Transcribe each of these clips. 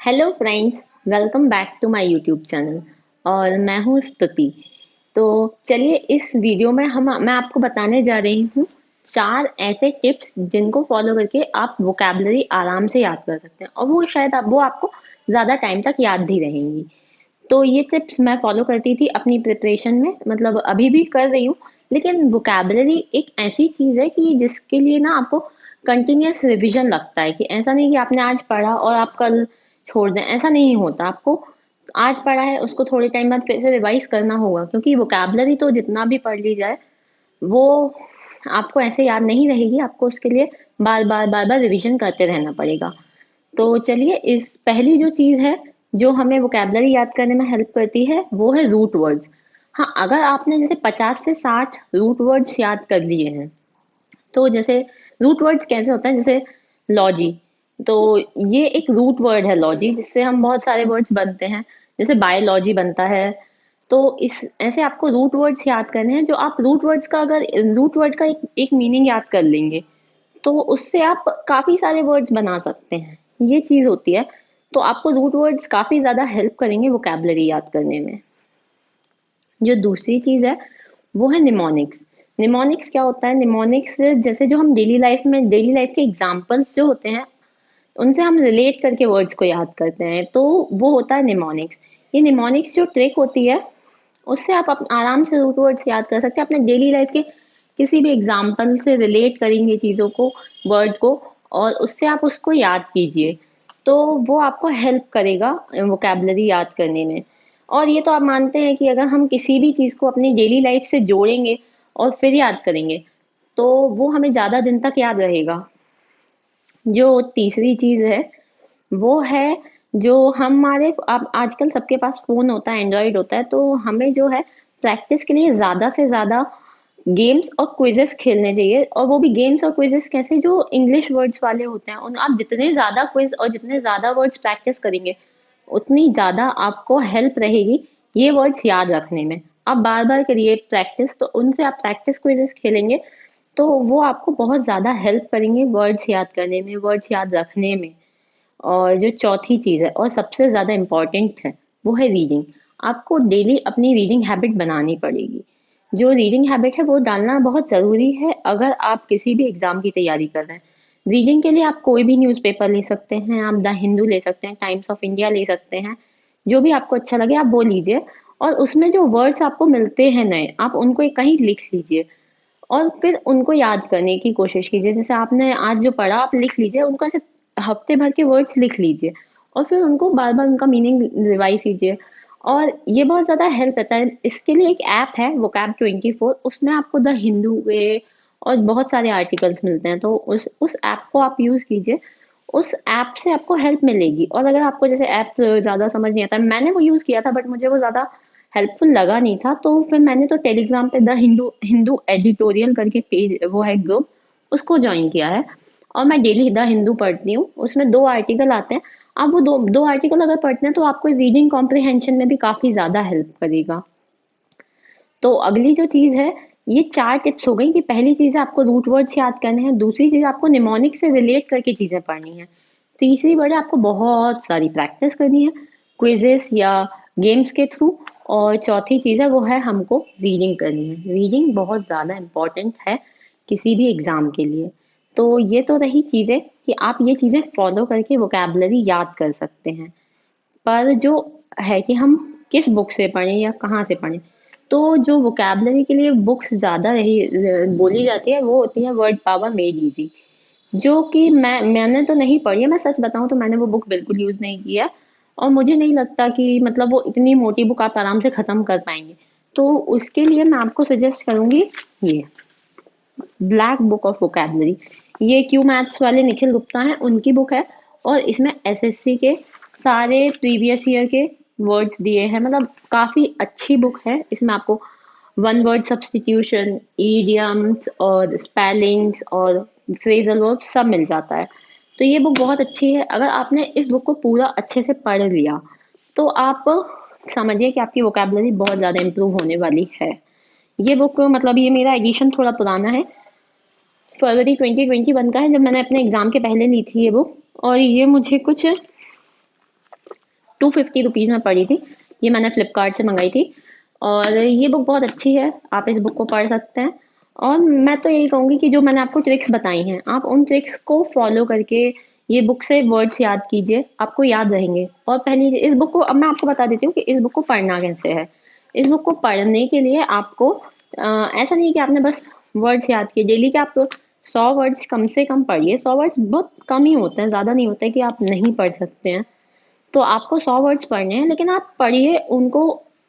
Hello friends, welcome back to my YouTube channel. और मैं हूँ स्तुति। तो चलिए इस वीडियो में मैं आपको बताने जा रही हूँ चार ऐसे टिप्स जिनको फॉलो करके आप वोकैबलरी आराम से याद कर सकते हैं और वो शायद वो आपको ज़्यादा टाइम तक याद भी रहेंगी। तो ये टिप्स मैं फॉलो करती थी अपनी प्रिपरेशन में, मतलब अभी भी कर रही हूँ। लेकिन वोकैबलरी एक ऐसी चीज़ है कि जिसके लिए ना आपको कंटिन्यूअस रिवीजन लगता है, कि ऐसा नहीं कि आपने आज पढ़ा और आप कल छोड़ दें, ऐसा नहीं होता। आपको आज पढ़ा है उसको थोड़े टाइम बाद फिर से रिवाइज करना होगा, क्योंकि वोकैबलरी तो जितना भी पढ़ ली जाए वो आपको ऐसे याद नहीं रहेगी। आपको उसके लिए बार बार रिवीजन करते रहना पड़ेगा। तो चलिए, इस पहली जो चीज है जो हमें वोकैबलरी याद करने में हेल्प करती है वो है रूट वर्ड्स। हाँ, अगर आपने जैसे 50 से 60 रूट वर्ड्स याद कर लिए हैं, तो जैसे रूट वर्ड्स कैसे होता है, जैसे लॉजी। तो ये एक रूट वर्ड है लॉजी, जिससे हम बहुत सारे वर्ड्स बनते हैं। जैसे बायोलॉजी बनता है। तो इस ऐसे आपको रूट वर्ड्स याद करने हैं। जो आप रूट वर्ड्स का, अगर रूट वर्ड का एक मीनिंग याद कर लेंगे तो उससे आप काफी सारे वर्ड्स बना सकते हैं। ये चीज होती है। तो आपको रूट वर्ड्स काफी ज्यादा हेल्प करेंगे वोकैबलरी याद करने में। जो दूसरी चीज है वो है निमोनिक्स। निमोनिक्स क्या होता है? निमोनिक्स जैसे जो हम डेली लाइफ के एग्जाम्पल्स जो होते हैं उनसे हम रिलेट करके वर्ड्स को याद करते हैं, तो वो होता है निमोनिक्स। ये निमोनिक्स जो ट्रिक होती है उससे आप आराम से रूट वर्ड्स याद कर सकते हैं। अपने डेली लाइफ के किसी भी एग्जाम्पल से रिलेट करेंगे चीज़ों को, वर्ड को, और उससे आप उसको याद कीजिए। तो वो आपको हेल्प करेगा वोकैबलरी याद करने में। और ये तो आप मानते हैं कि अगर हम किसी भी चीज़ को अपनी डेली लाइफ से जोड़ेंगे और फिर याद करेंगे तो वो हमें ज़्यादा दिन तक याद रहेगा। जो तीसरी चीज़ है वो है, जो हमारे अब आजकल सबके पास फोन होता है, एंड्रॉइड होता है, तो हमें जो है प्रैक्टिस के लिए ज्यादा से ज्यादा गेम्स और क्विजेस खेलने चाहिए। और वो भी गेम्स और क्विजेस कैसे, जो इंग्लिश वर्ड्स वाले होते हैं। उन आप जितने ज्यादा क्विज और जितने ज्यादा वर्ड्स प्रैक्टिस करेंगे उतनी ज्यादा आपको हेल्प रहेगी ये वर्ड्स याद रखने में। आप बार बार करिए प्रैक्टिस, तो उनसे आप प्रैक्टिस क्विजेस खेलेंगे तो वो आपको बहुत ज्यादा हेल्प करेंगे वर्ड्स याद करने में, वर्ड्स याद रखने में। और जो चौथी चीज़ है और सबसे ज़्यादा इम्पोर्टेंट है वो है रीडिंग। आपको डेली अपनी रीडिंग हैबिट बनानी पड़ेगी। जो रीडिंग हैबिट है वो डालना बहुत ज़रूरी है अगर आप किसी भी एग्ज़ाम की तैयारी कर रहे हैं। रीडिंग के लिए आप कोई भी न्यूज़पेपर ले सकते हैं, आप द हिंदू ले सकते हैं, टाइम्स ऑफ इंडिया ले सकते हैं। जो भी आपको अच्छा लगे आप वो लीजिए। और उसमें जो वर्ड्स आपको मिलते हैं नए, आप उनको एक कहीं लिख लीजिए और फिर उनको याद करने की कोशिश कीजिए। जैसे आपने आज जो पढ़ा आप लिख लीजिए, उनको ऐसे हफ्ते भर के वर्ड्स लिख लीजिए और फिर उनको बार बार उनका मीनिंग रिवाइज कीजिए। और ये बहुत ज़्यादा हेल्प करता है। इसके लिए एक ऐप है vocab24, उसमें आपको द हिंदू वे और बहुत सारे आर्टिकल्स मिलते हैं। तो उस ऐप को आप यूज़ कीजिए। उस ऐप से आपको हेल्प मिलेगी। और अगर आपको जैसे ऐप ज़्यादा समझ नहीं आता, मैंने वो यूज़ किया था बट मुझे वो ज़्यादा हेल्पफुल लगा नहीं था, तो फिर मैंने तो टेलीग्राम पे द हिंदू हिंदू एडिटोरियल करके पेज, वो है ग्रुप, उसको ज्वाइन किया है। और मैं डेली द हिंदू पढ़ती हूँ, उसमें 2 आर्टिकल आते हैं। आप वो दो दो आर्टिकल अगर पढ़ते हैं तो आपको रीडिंग कॉम्प्रिहेंशन में भी काफ़ी ज़्यादा हेल्प करेगा। तो अगली जो चीज़ है, ये 4 टिप्स हो गई कि पहली चीज़ है आपको रूट वर्ड्स याद करने हैं, दूसरी चीज़ आपको निमोनिक से रिलेट करके चीज़ें पढ़नी है, तीसरी वर्ड है आपको बहुत सारी प्रैक्टिस करनी है क्विजेस या गेम्स के थ्रू, और चौथी चीज़ है वो है हमको रीडिंग करनी है। रीडिंग बहुत ज़्यादा इम्पोर्टेंट है किसी भी एग्ज़ाम के लिए। तो ये तो रही चीज़ें कि आप ये चीज़ें फॉलो करके वोकैबलरी याद कर सकते हैं। पर जो है कि हम किस बुक से पढ़ें या कहाँ से पढ़ें, तो जो वोकैबलरी के लिए बुक्स ज़्यादा रही बोली जाती है वो होती है वर्ड पावर मेड इजी, जो कि मैंने तो नहीं पढ़ी है। मैं सच बताऊं तो मैंने वो बुक बिल्कुल यूज़ नहीं किया। और मुझे नहीं लगता कि मतलब वो इतनी मोटी बुक आप आराम से ख़त्म कर पाएंगे। तो उसके लिए मैं आपको सजेस्ट करूंगी ये ब्लैक बुक ऑफ वोकैबलरी। ये क्यू मैथ्स वाले निखिल गुप्ता हैं, उनकी बुक है। और इसमें एसएससी के सारे प्रीवियस ईयर के वर्ड्स दिए हैं, मतलब काफ़ी अच्छी बुक है। इसमें आपको वन वर्ड सब्स्टिट्यूशन, ईडियम्स और स्पेलिंग्स और फ्रेजल वर्ब सब मिल जाता है। तो ये बुक बहुत अच्छी है। अगर आपने इस बुक को पूरा अच्छे से पढ़ लिया तो आप समझिए कि आपकी वोकैबलरी बहुत ज़्यादा इम्प्रूव होने वाली है। ये बुक, मतलब ये मेरा एडिशन थोड़ा पुराना है, फरवरी 2021 का है, जब मैंने अपने एग्जाम के पहले ली थी ये बुक। और ये मुझे कुछ 250 रुपीज़ में पड़ी थी। ये मैंने फ्लिपकार्ट से मंगाई थी और ये बुक बहुत अच्छी है, आप इस बुक को पढ़ सकते हैं। और मैं तो यही कहूँगी कि जो मैंने आपको ट्रिक्स बताई हैं, आप उन ट्रिक्स को फॉलो करके ये बुक से वर्ड्स याद कीजिए, आपको याद रहेंगे। और पहली इस बुक को अब मैं आपको बता देती हूँ कि इस बुक को पढ़ना कैसे है। इस बुक को पढ़ने के लिए आपको ऐसा नहीं है कि आपने बस वर्ड्स याद किए, डेली के आप 100 वर्ड्स कम से कम पढ़िए। 100 वर्ड्स बहुत कम ही होते हैं, ज़्यादा नहीं होता है कि आप नहीं पढ़ सकते हैं। तो आपको 100 वर्ड्स पढ़ने हैं, लेकिन आप पढ़िए उनको,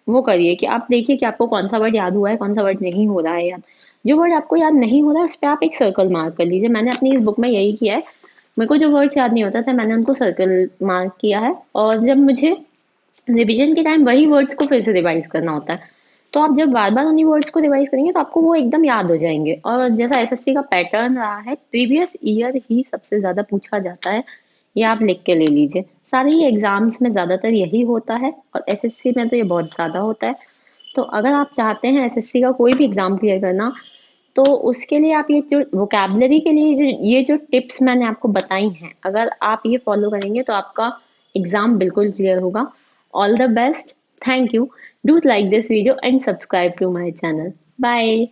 वो करिए कि आप देखिए कि आपको कौन सा वर्ड याद हुआ है, कौन सा वर्ड नहीं हो रहा है याद। जो वर्ड आपको याद नहीं हो रहा है उस पर आप एक सर्कल मार्क कर लीजिए। मैंने अपनी इस बुक में यही किया है। मेरे को जो वर्ड्स याद नहीं होता था मैंने उनको सर्कल मार्क किया है, और जब मुझे रिवीजन के टाइम वही वर्ड्स को फिर से रिवाइज करना होता है, तो आप जब बार बार उन्हीं वर्ड्स को रिवाइज करेंगे तो आपको वो एकदम याद हो जाएंगे। और जैसा एसएससी का पैटर्न रहा है, प्रीवियस ईयर ही सबसे ज्यादा पूछा जाता है, ये आप लिख के ले लीजिए। सारे ही एग्जाम्स में ज्यादातर यही होता है, और एसएससी में तो ये बहुत ज्यादा होता है। तो अगर आप चाहते हैं एसएससी का कोई भी एग्जाम क्लियर करना, तो उसके लिए आप ये जो वोकैबलरी के लिए ये जो टिप्स मैंने आपको बताई हैं, अगर आप ये फॉलो करेंगे तो आपका एग्जाम बिल्कुल क्लियर होगा। All the best. Thank you. Do like this video and subscribe to my channel. Bye.